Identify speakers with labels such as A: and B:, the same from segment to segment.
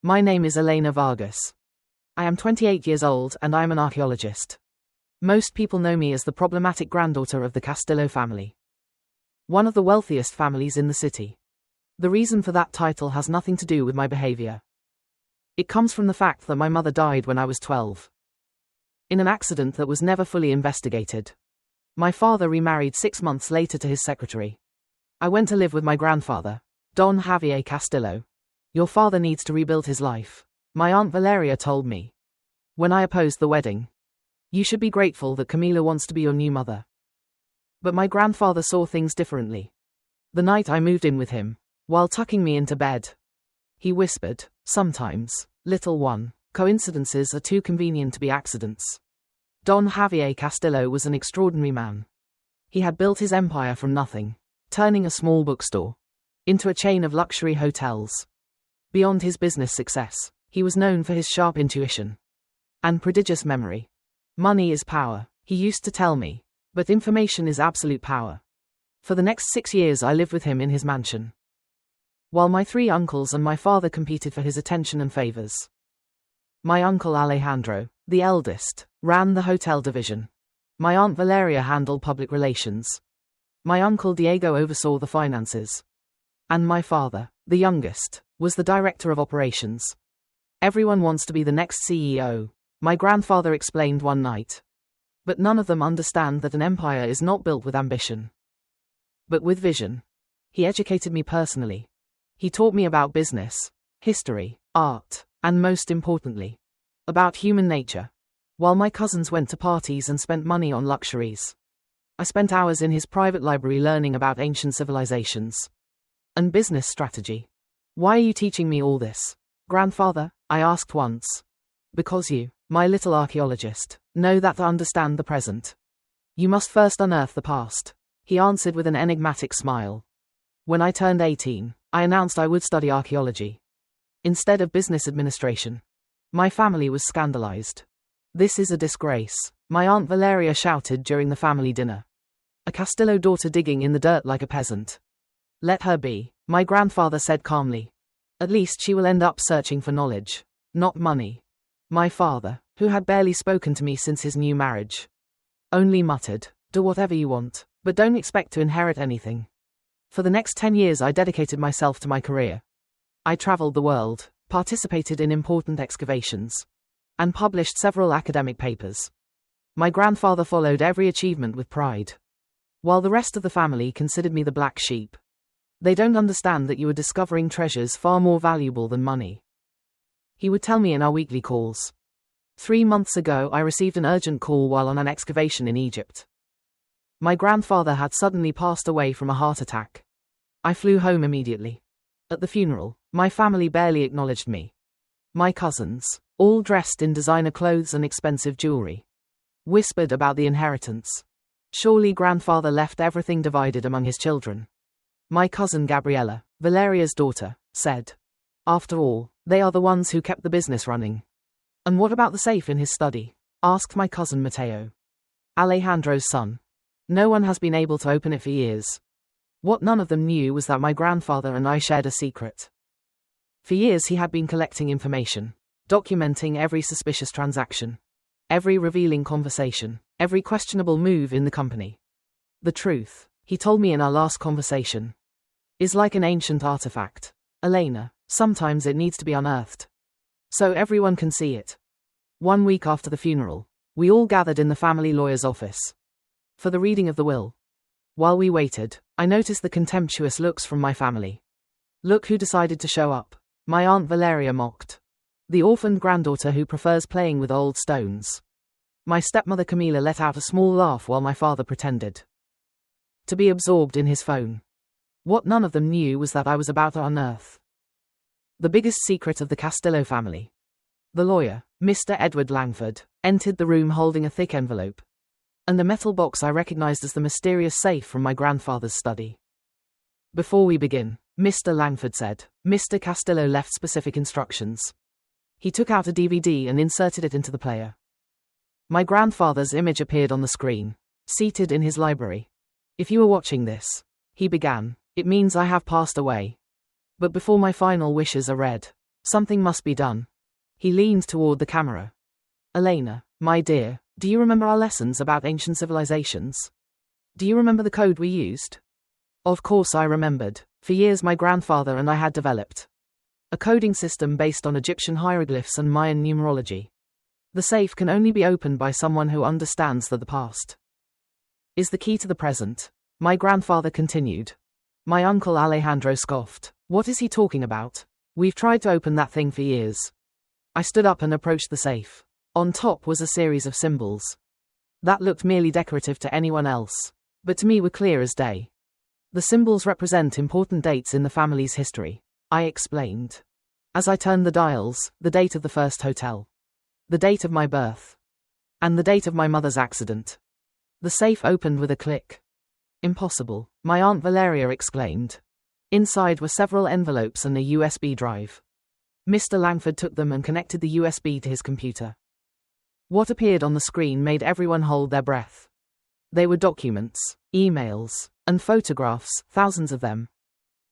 A: My name is Elena Vargas. I am 28 years old and I am an archaeologist. Most people know me as the problematic granddaughter of the Castillo family. One of the wealthiest families in the city. The reason for that title has nothing to do with my behavior. It comes from the fact that my mother died when I was 12. In an accident that was never fully investigated. My father remarried 6 months later to his secretary. I went to live with my grandfather, Don Javier Castillo. Your father needs to rebuild his life, my Aunt Valeria told me. When I opposed the wedding. You should be grateful that Camila wants to be your new mother. But my grandfather saw things differently. The night I moved in with him, while tucking me into bed, he whispered, sometimes, little one, coincidences are too convenient to be accidents. Don Javier Castillo was an extraordinary man. He had built his empire from nothing, turning a small bookstore into a chain of luxury hotels. Beyond his business success, he was known for his sharp intuition and prodigious memory. Money is power, he used to tell me, but information is absolute power. For the next 6 years I lived with him in his mansion, while my 3 uncles and my father competed for his attention and favors. My uncle Alejandro, the eldest, ran the hotel division. My Aunt Valeria handled public relations. My uncle Diego oversaw the finances. And my father, the youngest, was the director of operations. Everyone wants to be the next CEO, my grandfather explained one night. But none of them understand that an empire is not built with ambition, but with vision. He educated me personally. He taught me about business, history, art, and most importantly, about human nature. While my cousins went to parties and spent money on luxuries, I spent hours in his private library learning about ancient civilizations and business strategy. Why are you teaching me all this, grandfather? I asked once. Because you, my little archaeologist, know that to understand the present, you must first unearth the past, he answered with an enigmatic smile. When I turned 18, I announced I would study archaeology instead of business administration. My family was scandalized. This is a disgrace, my Aunt Valeria shouted during the family dinner. A Castillo daughter digging in the dirt like a peasant. Let her be, my grandfather said calmly. At least she will end up searching for knowledge, not money. My father, who had barely spoken to me since his new marriage, only muttered, do whatever you want, but don't expect to inherit anything. For the next 10 years I dedicated myself to my career. I traveled the world, participated in important excavations, and published several academic papers. My grandfather followed every achievement with pride, while the rest of the family considered me the black sheep. They don't understand that you are discovering treasures far more valuable than money, he would tell me in our weekly calls. 3 months ago I received an urgent call while on an excavation in Egypt. My grandfather had suddenly passed away from a heart attack. I flew home immediately. At the funeral, my family barely acknowledged me. My cousins, all dressed in designer clothes and expensive jewelry, whispered about the inheritance. Surely grandfather left everything divided among his children. My cousin Gabriela, Valeria's daughter, said, after all, they are the ones who kept the business running. And what about the safe in his study? Asked my cousin Mateo, Alejandro's son. No one has been able to open it for years. What none of them knew was that my grandfather and I shared a secret. For years he had been collecting information, documenting every suspicious transaction, every revealing conversation, every questionable move in the company. The truth, he told me in our last conversation, is like an ancient artifact. Elena, sometimes it needs to be unearthed, so everyone can see it. 1 week after the funeral, we all gathered in the family lawyer's office for the reading of the will. While we waited, I noticed the contemptuous looks from my family. Look who decided to show up, my Aunt Valeria mocked. The orphaned granddaughter who prefers playing with old stones. My stepmother Camila let out a small laugh while my father pretended to be absorbed in his phone. What none of them knew was that I was about to unearth the biggest secret of the Castillo family. The lawyer, Mr. Edward Langford, entered the room holding a thick envelope and a metal box I recognized as the mysterious safe from my grandfather's study. Before we begin, Mr. Langford said, Mr. Castillo left specific instructions. He took out a DVD and inserted it into the player. My grandfather's image appeared on the screen, seated in his library. If you are watching this, he began, it means I have passed away. But before my final wishes are read, Something must be done. He leaned toward the camera. Elena, my dear, do you remember our lessons about ancient civilizations? Do you remember the code we used? Of course I remembered. For years my grandfather and I had developed a coding system based on Egyptian hieroglyphs and Mayan numerology. The safe can only be opened by someone who understands that the past is the key to the present. My grandfather continued. My uncle Alejandro scoffed. What is he talking about? We've tried to open that thing for years. I stood up and approached the safe. On top was a series of symbols that looked merely decorative to anyone else, but to me were clear as day. The symbols represent important dates in the family's history, I explained. As I turned the dials, the date of the first hotel, the date of my birth, and the date of my mother's accident. The safe opened with a click. Impossible, my Aunt Valeria exclaimed. Inside were several envelopes and a USB drive. Mr. Langford took them and connected the USB to his computer. What appeared on the screen made everyone hold their breath. They were documents, emails, and photographs, thousands of them.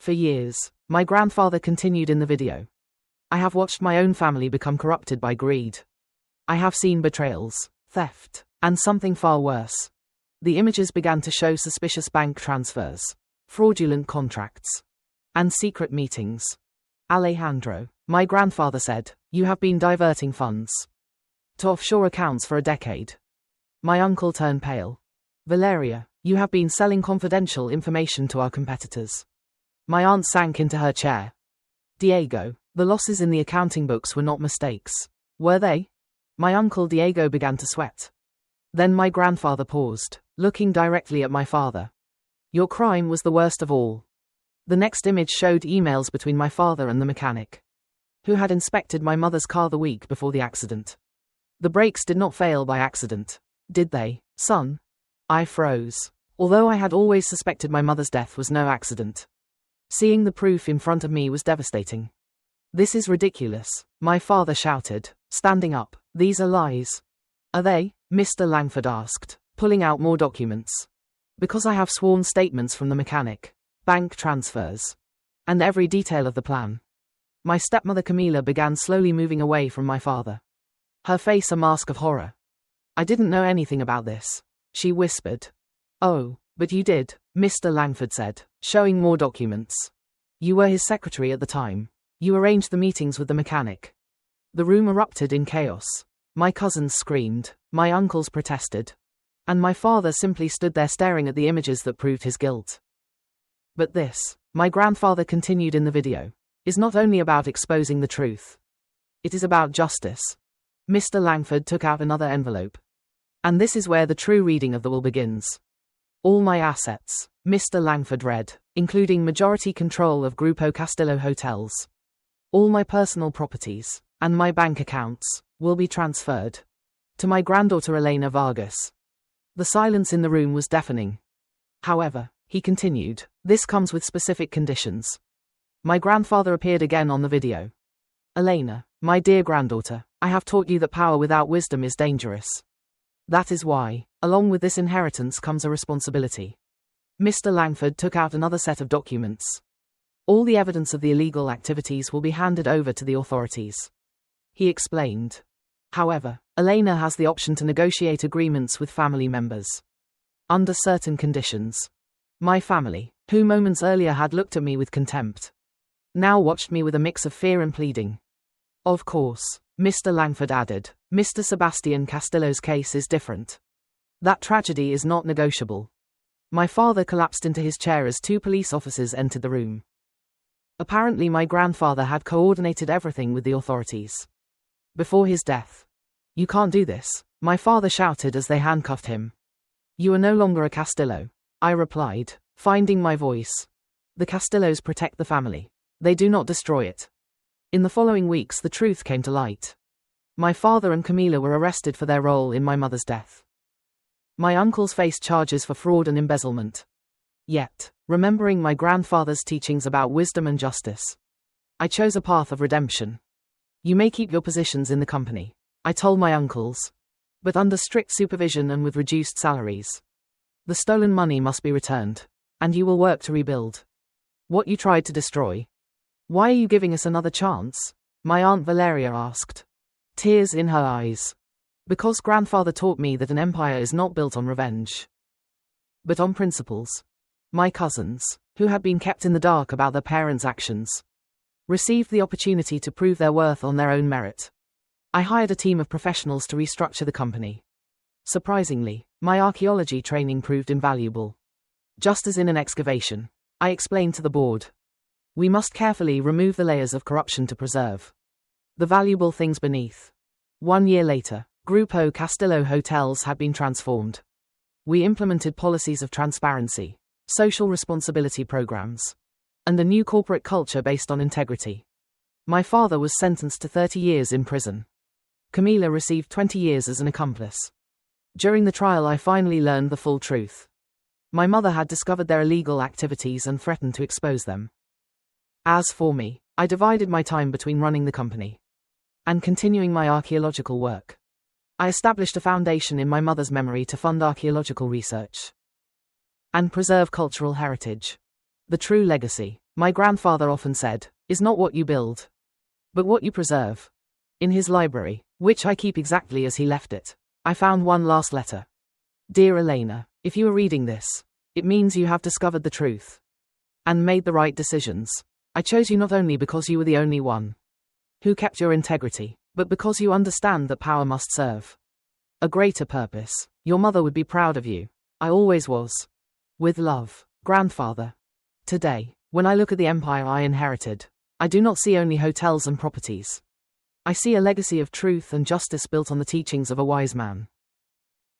A: For years, my grandfather continued in the video. I have watched my own family become corrupted by greed. I have seen betrayals, theft, and something far worse. The images began to show suspicious bank transfers, fraudulent contracts, and secret meetings. Alejandro, my grandfather said, you have been diverting funds to offshore accounts for a decade. My uncle turned pale. Valeria, you have been selling confidential information to our competitors. My aunt sank into her chair. Diego, the losses in the accounting books were not mistakes, were they? My uncle Diego began to sweat. Then my grandfather paused, looking directly at my father. Your crime was the worst of all. The next image showed emails between my father and the mechanic, who had inspected my mother's car the week before the accident. The brakes did not fail by accident, did they, son? I froze. Although I had always suspected my mother's death was no accident, seeing the proof in front of me was devastating. This is ridiculous, my father shouted, standing up. These are lies. Are they? Mr. Langford asked, pulling out more documents. Because I have sworn statements from the mechanic, bank transfers, and every detail of the plan. My stepmother Camila began slowly moving away from my father, her face a mask of horror. I didn't know anything about this, she whispered. Oh, but you did, Mr. Langford said, showing more documents. You were his secretary at the time. You arranged the meetings with the mechanic. The room erupted in chaos. My cousins screamed, my uncles protested, and my father simply stood there staring at the images that proved his guilt. But this, my grandfather continued in the video, is not only about exposing the truth. It is about justice. Mr. Langford took out another envelope. And this is where the true reading of the will begins. All my assets, Mr. Langford read, including majority control of Grupo Castillo hotels. All my personal properties, and my bank accounts, will be transferred to my granddaughter Elena Vargas. The silence in the room was deafening. However, he continued, this comes with specific conditions. My grandfather appeared again on the video. Elena, my dear granddaughter, I have taught you that power without wisdom is dangerous. That is why, along with this inheritance comes a responsibility. Mr. Langford took out another set of documents. All the evidence of the illegal activities will be handed over to the authorities, he explained. However, Elena has the option to negotiate agreements with family members. Under certain conditions. My family, who moments earlier had looked at me with contempt, now watched me with a mix of fear and pleading. Of course, Mr. Langford added, Mr. Sebastian Castillo's case is different. That tragedy is not negotiable. My father collapsed into his chair as two police officers entered the room. Apparently my grandfather had coordinated everything with the authorities before his death. You can't do this, my father shouted as they handcuffed him. You are no longer a Castillo, I replied, finding my voice. The Castillos protect the family. They do not destroy it. In the following weeks the truth came to light. My father and Camila were arrested for their role in my mother's death. My uncles faced charges for fraud and embezzlement. Yet, remembering my grandfather's teachings about wisdom and justice, I chose a path of redemption. You may keep your positions in the company, I told my uncles, but under strict supervision and with reduced salaries. The stolen money must be returned, and you will work to rebuild what you tried to destroy. Why are you giving us another chance? My Aunt Valeria asked, tears in her eyes. Because grandfather taught me that an empire is not built on revenge, but on principles. My cousins, who had been kept in the dark about their parents' actions, received the opportunity to prove their worth on their own merit. I hired a team of professionals to restructure the company. Surprisingly, my archaeology training proved invaluable. Just as in an excavation, I explained to the board, we must carefully remove the layers of corruption to preserve the valuable things beneath. 1 year later, Grupo Castillo hotels had been transformed. We implemented policies of transparency, social responsibility programs, and a new corporate culture based on integrity. My father was sentenced to 30 years in prison. Camila received 20 years as an accomplice. During the trial, I finally learned the full truth. My mother had discovered their illegal activities and threatened to expose them. As for me, I divided my time between running the company and continuing my archaeological work. I established a foundation in my mother's memory to fund archaeological research and preserve cultural heritage. The true legacy, my grandfather often said, is not what you build, but what you preserve. In his library, which I keep exactly as he left it, I found one last letter. Dear Elena, if you are reading this, it means you have discovered the truth and made the right decisions. I chose you not only because you were the only one who kept your integrity, but because you understand that power must serve a greater purpose. Your mother would be proud of you. I always was. With love, grandfather. Today, when I look at the empire I inherited, I do not see only hotels and properties. I see a legacy of truth and justice built on the teachings of a wise man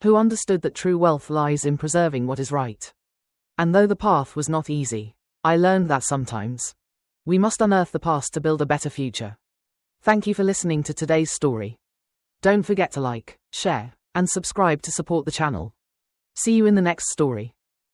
A: who understood that true wealth lies in preserving what is right. And though the path was not easy, I learned that sometimes we must unearth the past to build a better future. Thank you for listening to today's story. Don't forget to like, share, and subscribe to support the channel. See you in the next story.